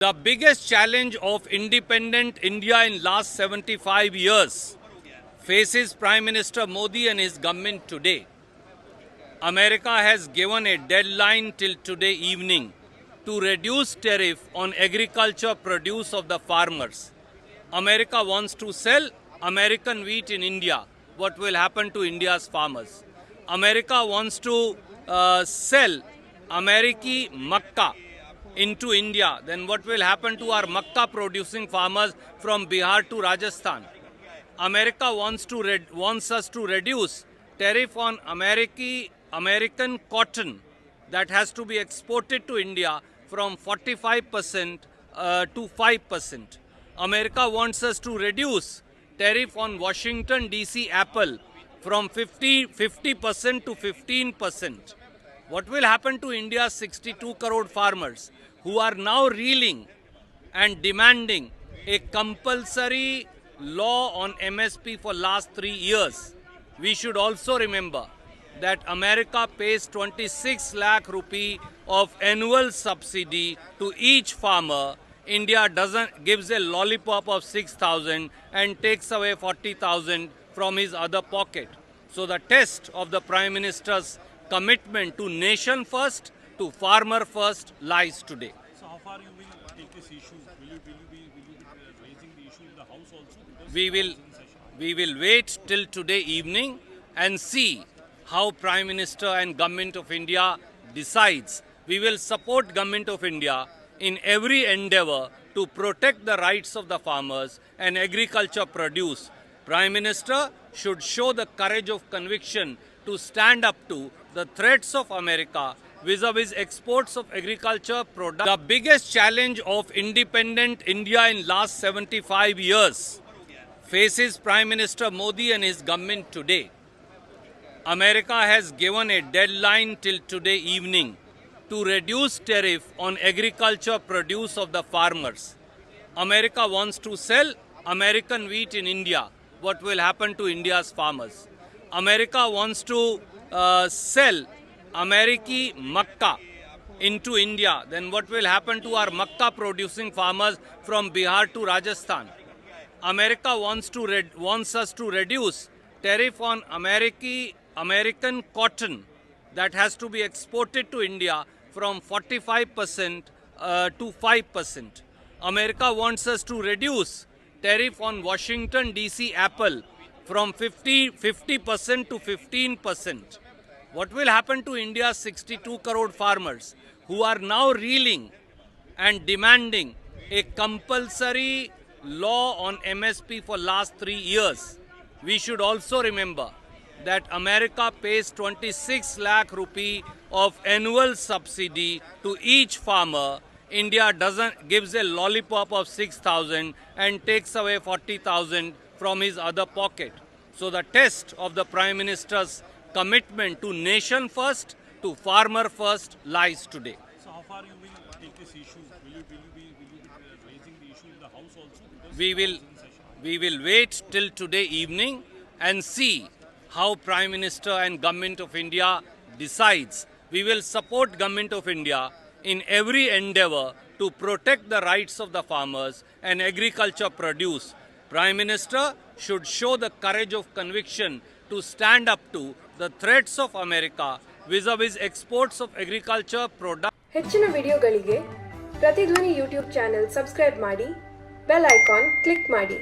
The biggest challenge of independent India in last 75 years faces Prime Minister Modi and his government today. America has given a deadline till today evening to reduce tariff on agriculture produce of the farmers. America wants to sell American wheat in India. What will happen to India's farmers? America wants to sell American Makkah into India, then what will happen to our Makkah producing farmers from Bihar to Rajasthan? America wants us to reduce tariff on American cotton that has to be exported to India from 45% to 5%. America wants us to reduce tariff on Washington DC apple from 50% to 15%. What will happen to India's 62 crore farmers who are now reeling and demanding a compulsory law on MSP for last 3 years? We should also remember that America pays 26 lakh rupee of annual subsidy to each farmer. India gives a lollipop of 6,000 and takes away 40,000 from his other pocket. So the test of the Prime Minister's commitment to nation first, to farmer first lies today. So how far you will take this issue? Will you be raising the issue in the House also? We will wait till today evening and see how Prime Minister and Government of India decides. We will support Government of India in every endeavor to protect the rights of the farmers and agriculture produce. Prime Minister should show the courage of conviction to stand up to the threats of America vis-a-vis exports of agriculture products. The biggest challenge of independent India in last 75 years faces Prime Minister Modi and his government today. America has given a deadline till today evening to reduce tariff on agriculture produce of the farmers. America wants to sell American wheat in India. What will happen to India's farmers? America wants to sell American Makkah into India, then what will happen to our Makkah producing farmers from Bihar to Rajasthan? America wants us to reduce tariff on American cotton that has to be exported to India from 45% to 5%. America wants us to reduce tariff on Washington DC apple from 50% to 15%. What will happen to India's 62 crore farmers who are now reeling and demanding a compulsory law on MSP for last 3 years? We should also remember that America pays 26 lakh rupee of annual subsidy to each farmer. India gives a lollipop of 6,000 and takes away 40,000 from his other pocket. So the test of the Prime Minister's commitment to nation first, to farmer first lies today. So how far you will take this issue? Will you be raising the issue in the House also? We will wait till today evening and see how Prime Minister and Government of India decides. We will support Government of India in every endeavor to protect the rights of the farmers and agriculture produce. Prime Minister should show the courage of conviction to stand up to the threats of America vis-a-vis exports of agriculture products. ಹೆಚ್ಚಿನ ವಿಡಿಯೋಗಳಿಗೆ ಪ್ರತಿಧ್ವನಿ YouTube channel subscribe ಮಾಡಿ, bell icon click ಮಾಡಿ.